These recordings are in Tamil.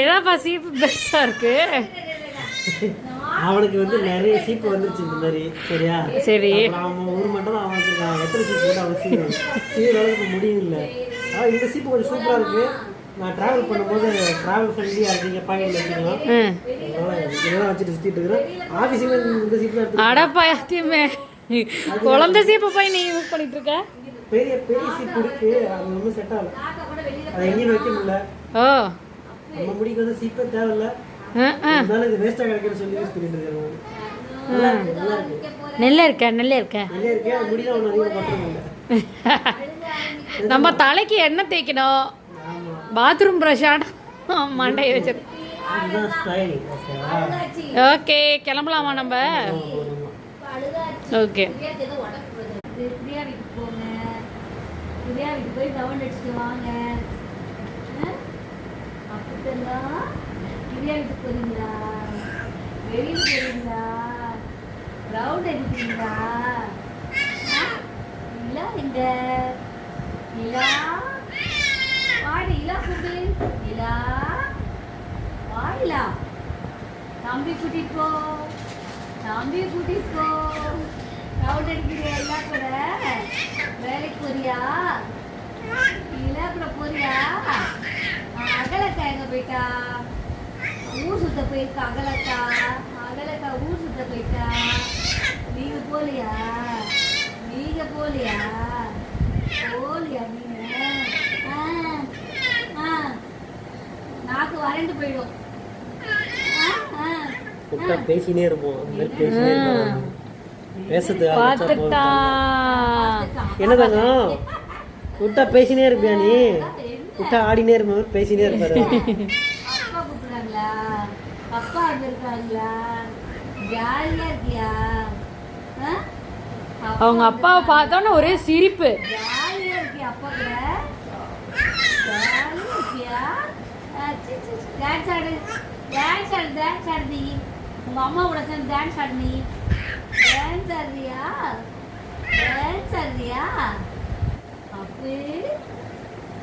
என்னப்பா சீப்பு பெருசாக இருக்கு? அவனுக்கு வந்து நிறைய சீப்பு வந்துருச்சு இந்த மாதிரி. சரியா? சரி. அவன் ஒரு மட்டும் தான் அவனுக்கு எத்தனை சீப்பு வந்து அவன் சீக்கிரம் அளவுக்கு முடியல. இந்த சீப்பு கொஞ்சம் சூப்பராக இருக்கு. நான் ட்ராவல் பண்ணும்போது ட்ராவல் ஃப்ரெண்ட்லியாக இருக்கீங்க, பாக்கெட்டில் வச்சுக்கலாம். இதெல்லாம் வச்சுட்டு சுற்றிட்டு இருக்கிறேன். ஆஃபீஸுமே இந்த சீப்பு தான் எடுத்து. அடப்பா யாத்தியமே, குழந்தை சீப்பை போய் நீ யூஸ் பண்ணிட்டு இருக்க? பெரிய பெரிய சீப்பு இருக்கு, அது ஒன்றும் செட் ஆகல. அதை எங்கேயும் வைக்க முடியல. ஓ, நம்ம முடிக்கு வந்து சீப்பே தேவையில்ல. அதனால இது வேஸ்ட்டாக கிடைக்குன்னு சொல்லி யூஸ் பண்ணிட்டு இருக்கேன். நல்லா இருக்கு, நல்லா இருக்கு. நெல்ல இருக்க நெல்ல இருக்க நல்லா இருக்கு. அது முடிதான் ஒன்று அதிகமாக பட்டுறது. நம்ம தலைக்கு எண்ணெய் தேய்க்கணும், பாத்ரூம் ப்ரஷான மண்டையை வச்சது. ஓகே, கிளம்பலாமா நம்ம? ஓகே. போய் ரவுண்ட் அடிச்சுட்டு வாங்க. அப்படித்தான் பிரியாணிக்கு போறீங்களா? வெளியில் போறீங்களா? ரவுண்ட் அடிக்கிறீங்களா? இல்லா எங்க இல்லா வாடி இல்லா கூப்பிடு. இல்லா வாடிலா. தம்பி கூட்டிட்டு போ, தம்பி கூட்டிட்டு போ. ரவுண்ட் அடிக்கிறியா? இல்லா கூட வேலைக்கு போறியா? இல்லா கூட போறியா? அகலக்கா எங்க போயிட்டா? ஊர் சுத்த போயிருக்கா. அகலக்கா அகலக்கா ஊர் சுத்த போயிட்டா. நீங்க போலியா? நீங்க போலியா? போலியா நீங்க? நாக்கு வறண்டு போயிடும். பேசினே இருப்போம். பார்த்துட்டா என்னதாங்க விட்டா பேசினே இருப்பியா? நீ விட்டா ஆடினே இருப்ப, பேசினே இருப்பாரு. அப்பா கூப்பிடுறாங்களா? அப்பா வந்திருக்காங்களா? ஜாலியா இருக்கியா? அவங்க அப்பாவை பார்த்தோன்னே ஒரே சிரிப்பு. ஜாலியா இருக்கியா? அப்பா கூட ஜாலியா இருக்கியா? டான்ஸ் ஆடு, டான்ஸ் ஆடு, டான்ஸ் ஆடு. நீ உங்க அம்மா கூட சேர்ந்து டான்ஸ் ஆடு. நீ டான்ஸ் ஆடுறியா? டான்ஸ் ஆடுறியா? அப்பு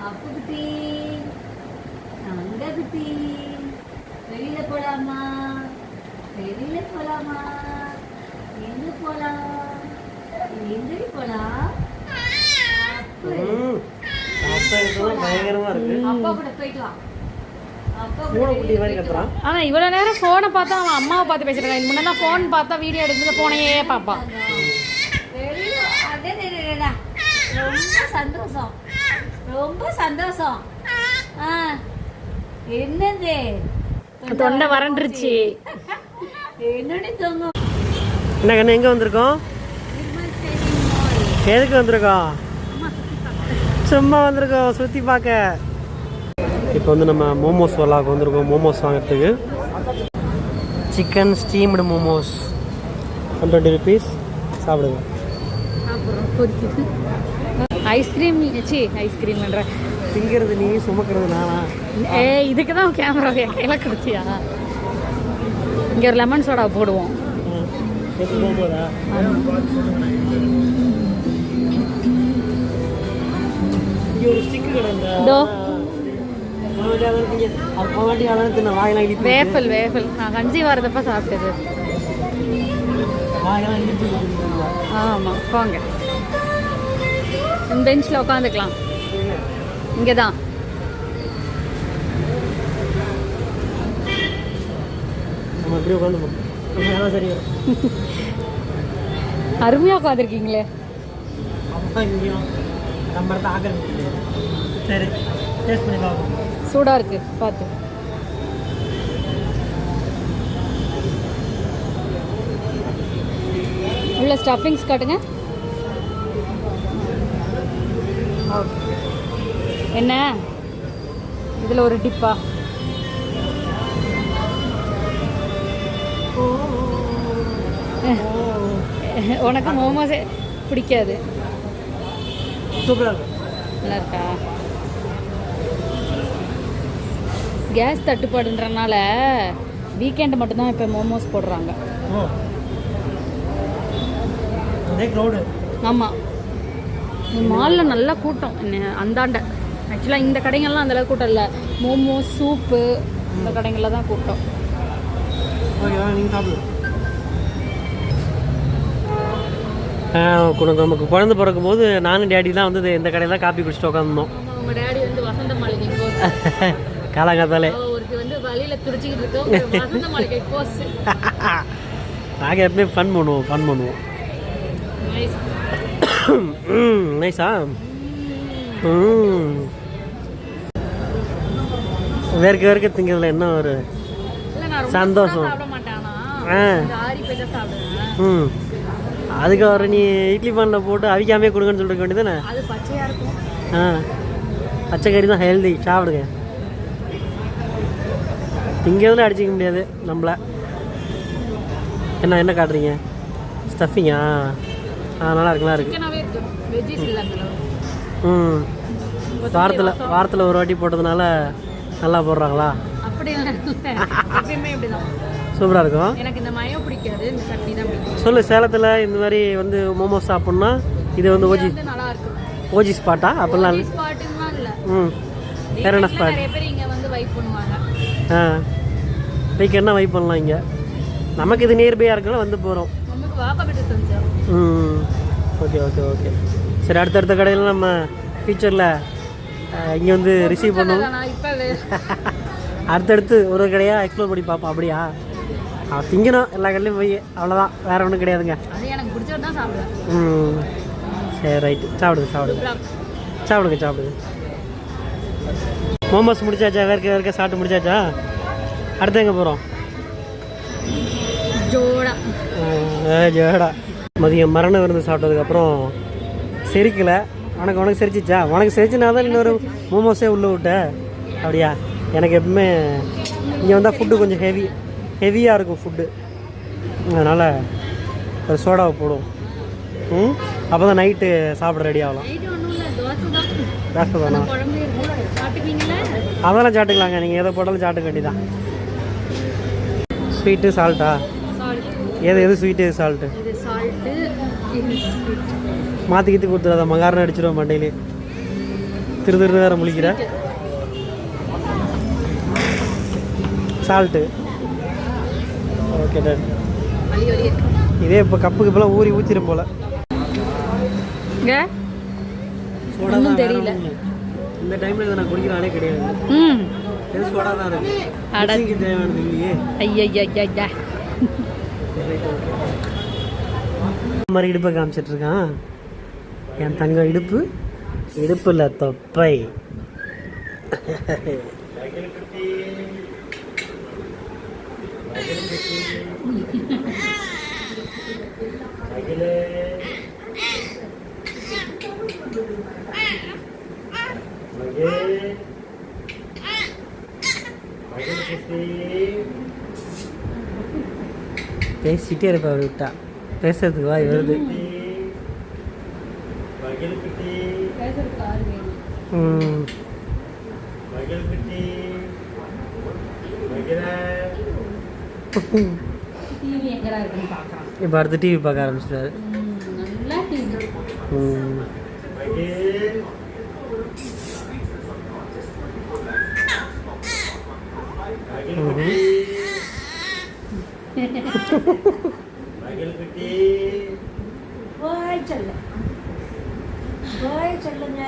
அப்பு குட்டி, அங்க குட்டி, வெளியில போலாமா? வெளியில போலாமா? எங்க போலாம்? எங்க போலாம்? பயங்கரமா இருக்கு. அப்பா கூட போயிட்டு வா. ஆனா இவ்வளவு நேரம் போனை பார்த்தா அவன் அம்மாவை பார்த்து பேசுறாங்க. முன்னா போன் பார்த்தா வீடியோ எடுத்து போனையே பார்ப்பான். ரொம்ப சந்தோஷம், ரொம்ப சந்தோஷம். என்னது தொண்டை வறண்டுருச்சு. என்னடி தூங்கும்? என்ன கண்ணு, எங்க வந்திருக்கோம்? எதுக்கு வந்திருக்கோம்? சும்மா வந்திருக்கோம் சுற்றி பார்க்க. இப்போ வந்து நம்ம மோமோஸ் வல்லாவுக்கு வந்திருக்கோம். மோமோஸ் வாங்கிறதுக்கு. Chicken steamed momos 120 rupees. சாப்பிடுங்க. ஐஸ்கிரீம் ஐஸ்கிரீம்ன்ற திங்கிறது நீ, சுமக்கிறது நானா? இதுக்கு தான் கேமரா கையில கொடுத்தியா? இங்கே ஒரு லெமன் சோடா போடுவோம். போகும்போதா இங்கே ஒரு ஸ்டிக்கு கிடந்தா வேஃபல் வேஃபல் நான் கஞ்சி வரதப்ப சாப்பிட்டது. ஆமாம், போங்க. இந்த பெஞ்சில் உட்காந்துக்கலாம். இங்கே தான். அருமையாக உட்காந்துருக்கீங்களே. சூடாக இருக்கு பார்த்து. உள்ள ஸ்டஃபிங்ஸ் காட்டுங்க. என்ன இதில் ஒரு டிப்பா? உனக்கு மோமோஸே பிடிக்காது. சூப்பராக இருக்கு. நல்லா இருக்கா? கேஸ் தட்டுப்பாடுன்றனால வீக்கெண்டு மட்டும்தான் இப்போ மோமோஸ் போடுறாங்க. ஆமாம், மாலில் நல்லா கூட்டம். அந்தாண்ட ஆக்சுவலாக இந்த கடைங்கள்லாம் அந்தளவுக்கு கூட்டம் இல்லை. மோமோ சூப்பு இந்த கடைங்களில் தான் கூப்பிட்டோம். ஓகேவா, நீங்கள் சாப்பிடுங்க. நமக்கு குழந்தை பிறக்கும் போது நானும் டேடி தான் வந்து இந்த கடையில் தான் காப்பி குடிச்சிட்டு உட்காந்துருந்தோம். உங்கள் டேடி வந்து வசந்த மாளிகை கோர்ஸ் காலங்காத்தாலே அவருக்கு வந்து வழியில் துடிச்சிக்கிட்டு இருக்கோம். வசந்த மாளிகை கோர்ஸ் நாங்கள் எப்பவுமே ஃபன் பண்ணுவோம். நைஸா. வேர்க்க திங்கிறதுல என்ன ஒரு சந்தோஷம். அதுக்கு அவர் நீ இட்லி பானில் போட்டு அவிக்காமே கொடுங்கன்னு சொல்லிருக்க வேண்டியதானே. அது பச்சையாக இருக்கும். பச்சை கறி தான் ஹெல்தி, சாப்பிடுங்க. திங்கிறதுல அடிச்சிக்க முடியாது நம்மள. என்ன காட்டுறீங்க? ஸ்டஃபிங்கா? நல்லா இருக்கு. வாரத்தில் ஒரு வாட்டி போட்டதுனால நல்லா போடுறாங்களா? சூப்பராக இருக்கும். எனக்கு இந்த மயம் பிடிக்காது, இந்த சட்னி தான் பிடிக்கும். சொல்லு, சேலத்தில் இந்த மாதிரி வந்து மோமோஸ் சாப்பிட்ணுன்னா இது வந்து நல்லா இருக்கும். ஓஜி ஸ்பாட்டா? அப்படிலாம் இல்லை. ஸ்பாட்டுலாம் இல்லை. வேற என்ன ஸ்பாட்? நிறைய பேர் இங்கே வந்து வைப் பண்ணுவாங்க. என்ன வைப் பண்ணலாம் இங்கே? நமக்கு இது நியர்பையாக இருக்குன்னா வந்து போகிறோம். நமக்கு வாக்கப்பட்டு செஞ்சோம். ஓகே. சரி, அடுத்தடுத்த கடையில் நம்ம ஃபியூச்சரில் இங்கே வந்து ரிசீவ் பண்ணுவோம். அடுத்தடுத்து ஒரு கடையாக எக்ஸ்ப்ளோர் பண்ணி பார்ப்போம். அப்படியா? திங்கணும் எல்லா கடையிலையும் போய், அவ்வளோதான், வேறு ஒன்றும் கிடையாதுங்க. அது எனக்கு பிடிச்சது தான் சாப்பிடுவேன். சரி, ரைட்டு. சாப்பிடுங்க. மோமோஸ் முடிச்சாச்சா? வேர்க்க சாப்பிட்டு முடிச்சாச்சா? அடுத்து எங்கே போகிறோம்? ஜோடா. மதியம் மரண விருந்து சாப்பிட்டதுக்கப்புறம் செரிக்கலை. உனக்கு செரிச்சிச்சா? உனக்கு செரிச்சுனா தான் இன்னொரு மோமோஸே உள்ளே விட்ட. அப்படியா? எனக்கு எப்பவுமே இங்கே வந்தால் ஃபுட்டு கொஞ்சம் ஹெவியாக இருக்கும் ஃபுட்டு. அதனால் ஒரு சோடாவை போடுவோம். அப்போ தான் நைட்டு சாப்பிட ரெடி ஆகலாம். தோசை தானா? அதெல்லாம் சாப்பிட்டுக்கலாங்க. நீங்கள் எதை போட்டாலும் சாப்பிட்டுக்க வேண்டியதான். ஸ்வீட்டு சால்ட்டா? எது ஸ்வீட்டு சால்ட்டு? மாற்றி கொடுத்துடாத, மகாரனை அடிச்சிடுவோம் மண்டையிலே. திரு வேற முழிக்கிற. சால்ட்டு. Okay done. இதே இப்போ கப்புக்கு இப்போலாம் ஊற்றிடும் போல. ஒன்றும் தெரியல. இந்த டைமில் இதை நான் குடிக்கிறானே கிடையாது. சோடா தான் இருக்கு. தேவையானது இல்லையே. ஐயா மாதிரி இடுப்பை காமிச்சிட்டு இருக்கான். என் தங்க இடுப்புல தொப்பை. பேசிட்டே இருப்பா. அவர் விட்டா பேசுறதுக்கு வாய் வருது. இப்போ அடுத்து டிவி பார்க்க ஆரம்பிச்சிட்டாரு. சொல்லுங்க.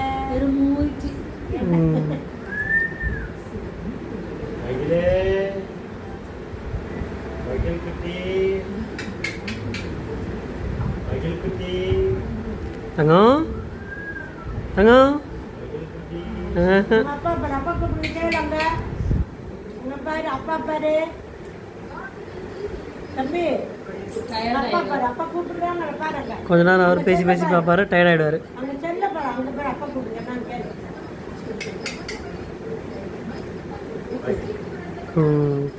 தங்கம் அப்பா பாரு தம்பி. கொஞ்ச நேரம் அவர் பேசி பார்ப்பாரு, டயர்ட் ஆயிடுவாரு.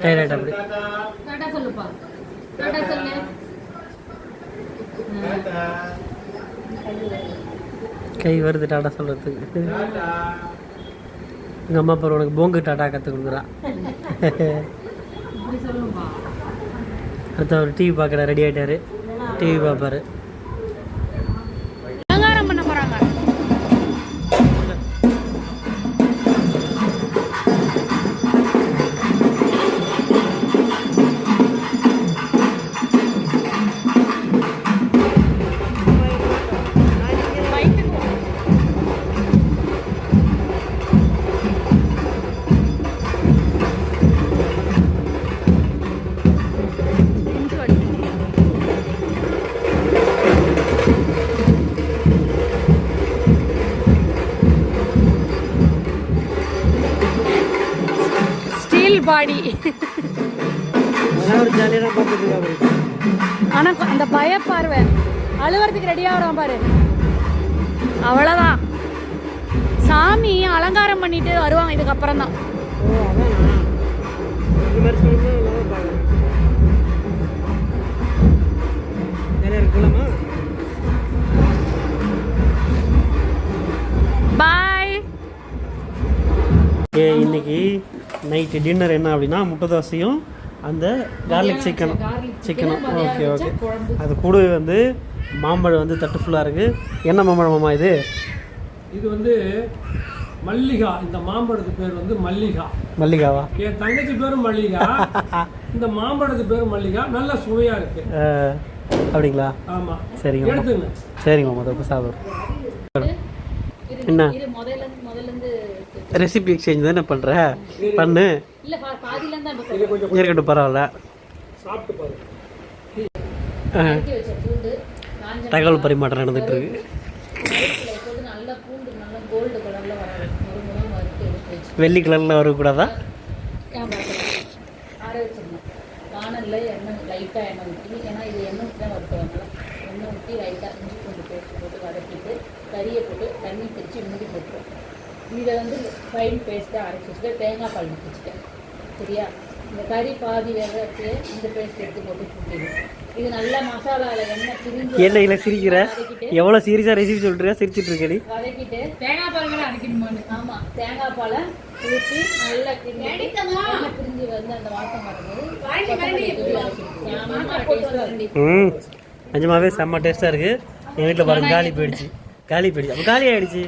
டயர்ட் ஆயிட்டா. அப்படி கை வருது டாடா சொல்றதுக்கு. எங்க அம்மா அப்பா உனக்கு போங்கு டாடா கத்து கொடுக்குறா. அடுத்த ஒரு டிவி பார்க்கற ரெடி ஆயிட்டாரு. டிவி பார்ப்பாரு. பண்ண போறாங்க. Full body. அதெல்லாம் ஒரு ஜாலியாக தான் பார்த்துட்டு இருக்காரு. ஆனால் அந்த பயப்பார்வை அழுவறதுக்கு ரெடியாக வரான் பாரு. அவ்வளோதான். சாமி அலங்காரம் பண்ணிட்டு வருவாங்க இதுக்கப்புறம் தான். ஓ அதானா, இந்த மாதிரி சொல்லணும் இல்லாமல் பார்க்கலாம். நிறைய இருக்கலாமா? பாய். இன்னைக்கு நைட்டு டின்னர் என்ன அப்படின்னா முட்டை தோசையும் அந்த கார்லிக் சிக்கனும். Okay okay. அது கூடவே வந்து மாம்பழம் வந்து தட்டு ஃபுல்லாக இருக்குது. என்ன மாம்பழமாம்மா இது? இது வந்து மல்லிகா. இந்த மாம்பழத்து பேர் வந்து மல்லிகா. மல்லிகாவா? என் தங்கச்சி பேரும் மல்லிகா. இந்த மாம்பழத்து பேர் மல்லிகா. நல்ல சுவையா இருக்கு. அப்படிங்களா? ஆமா. சரிங்க எடுத்துங்க. சரிங்க மாமா, அதை சாப்பிட்றோம். என்ன ரெசிபி எக்ஸ்சேஞ்ச் தானே பண்ணுற? பண்ணு. இருக்கட்டும், பரவாயில்ல. சாப்பிட்டு பாரு. தகவல் பரிமாற்றம் நடந்துட்டு இருக்கு. வெள்ளி கலரில் வரக்கூடாதா? வானல்ல எண்ணெய் லைட்டாக எண்ணெய் ஊற்றி, ஏன்னா இது எண்ணெய் ஊற்றி தான் வறுத்துவாங்க. எண்ணெய் ஊற்றி லைட்டாக இஞ்சி பூண்டு பேஸ்ட் போட்டு வதக்கிட்டு கறியை போட்டு தண்ணி பிரித்து மூடி போட்டுருவோம். இதை வந்து ஃபைன் பேஸ்ட்டாக அரைச்சி வச்சுட்டு தேங்காய் பால் ஊற்றி வச்சுட்டேன். சரியா? இந்த கறி பாதி வேக வச்சு இந்த பேஸ்ட் எடுத்து போட்டு சுட்டிடுவோம். இது நல்லா மசாலாவில் எண்ணெய் பிரிஞ்சு எண்ணெயில் சிரிக்கிற எவ்வளோ சீரியஸாக ரெசிபி சொல்கிறீங்க? சிரிச்சிட்டு இருக்கேன். வதக்கிட்டு தேங்காய் பால் கூட அரைக்கணுமான்னு. ஆமாம், தேங்காய் பாலை ஊற்றி நல்லா எண்ணெய் பிரிஞ்சு வந்து அந்த வாசம் வரும்போது நிஜமாவே செம்ம டேஸ்ட்டாக இருக்குது. எங்கள் வீட்டில் பாருங்க காலி போயிடுச்சு. அப்போ காலி ஆகிடுச்சு.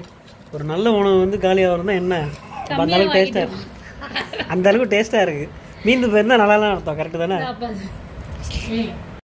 ஒரு நல்ல உணவு வந்து காலியாக இருந்தால் என்ன அந்த அளவுக்கு டேஸ்ட்டாக இருக்குது. அந்த அளவுக்கு டேஸ்ட்டாக இருக்குது. மீந்து போயிருந்தால் நல்லாலாம் அர்த்தம். கரெக்டு தானே?